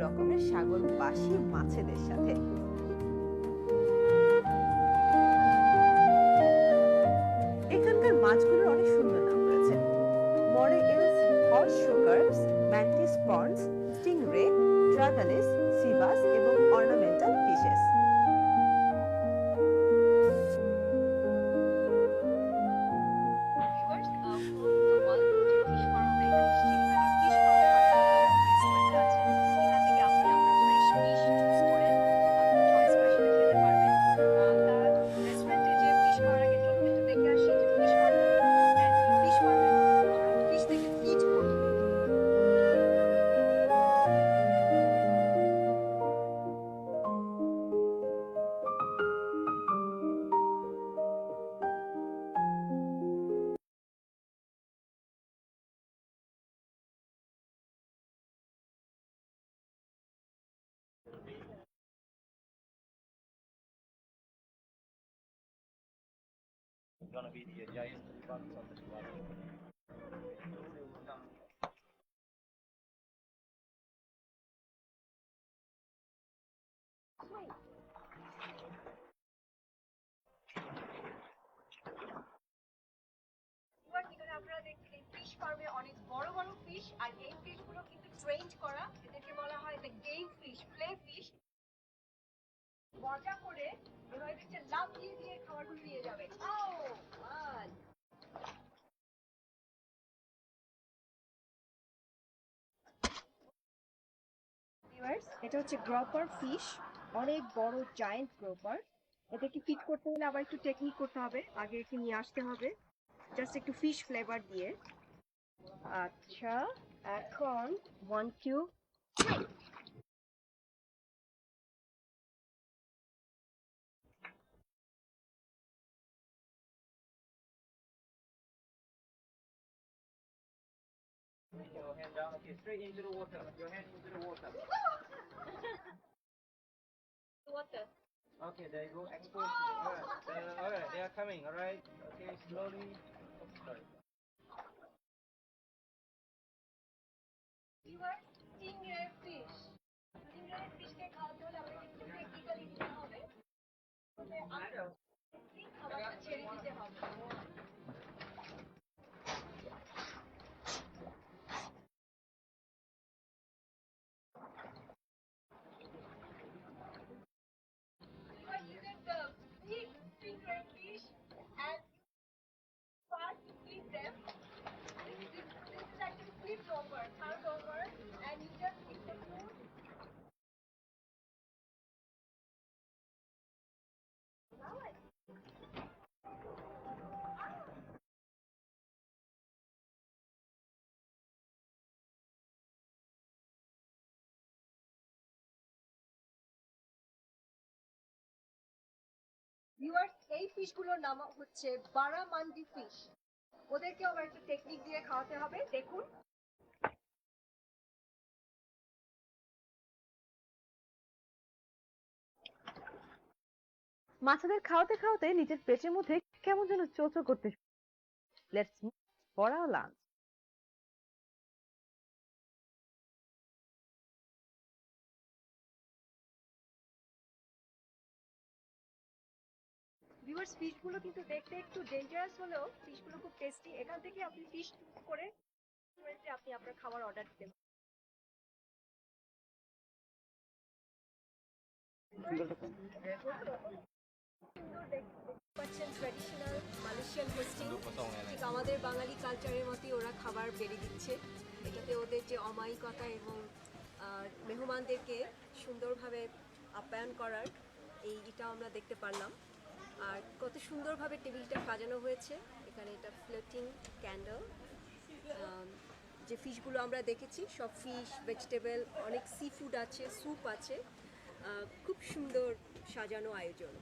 রকমের সাগরবাসী মাছেদের সাথে। এখানকার মাছগুলোর অনেক সুন্দর নাম রয়েছে: moray eels, horse shockers, mantis prawns, stingray, trevallies, seabass এবং ornamental fishes. Gonna be the giant bugs on the water. আপনারা দেখছেন ফিশ ফার্মে অনেক বড় বড় ফিশ, আর এই ফিশ গুলো কিন্তু ট্রেন্ড করা, এদেরকে বলা হয় the game fish, play fish. মজা করে এবার হচ্ছে লাফ দিয়ে দিয়ে খাবারগুলো নিয়ে যাবে। এটা হচ্ছে গ্রপার ফিশ, অনেক বড় জায়ান্ট গ্রপার। এদেরকে ফিট করতে হলে আবার একটু টেকনিক করতে হবে, আগে একটু নিয়ে আসতে হবে জাস্ট একটু ফিশ ফ্লেভার দিয়ে। আচ্ছা, এখন 1 2 3। Your hand down, okay, straight into the water. Your hand into the water. Water. Okay, there you go. Expose. Alright, they are coming. Alright. Okay, slowly. Oh, sorry. You are stingray fish. Stingray fish কে খাওয়াতে হলে আমাদের একটু technically দিতে হবে। খাবারটা ছেড়ে দিতে হবে। You are using the big stingray fish and start to flip them. This is actually flipped over, turned over, and you just hit the food. Now I viewers, এই ফিশগুলোর নাম হচ্ছে বারামান্ডি ফিশ। ওদেরকে আবার একটা টেকনিক দিয়ে খাওয়াতে হবে, দেখুন। মাছেদের খাওয়াতে খাওয়াতে নিজের পেটের মধ্যে কেমন যেন চোচো করতে। Let's meet for our lunch. Viewers, ফিশগুলো কিন্তু দেখতে একটু ডেঞ্জারাস হলেও ফিশগুলো খুব টেস্টি। এখান থেকে আপনি ফিশ চুজ করে আপনি আপনার খাবার অর্ডার দিতে পাচ্ছেন। ট্র্যাডিশনাল মালয়েশিয়ান হোস্টিং, ঠিক আমাদের বাঙালি কালচারের মতোই ওরা খাবার বেড়ে দিচ্ছে। এটাতে ওদের যে অমায়িকতা এবং মেহমানদেরকে সুন্দরভাবে আপ্যায়ন করার এটা আমরা দেখতে পারলাম। আর কত সুন্দরভাবে টেবিলটা সাজানো হয়েছে। এখানে এটা ফ্লোটিং ক্যান্ডেল। যে ফিশগুলো আমরা দেখেছি সব ফিশ, ভেজিটেবল, অনেক সি ফুড আছে, স্যুপ আছে। খুব সুন্দর সাজানো আয়োজন।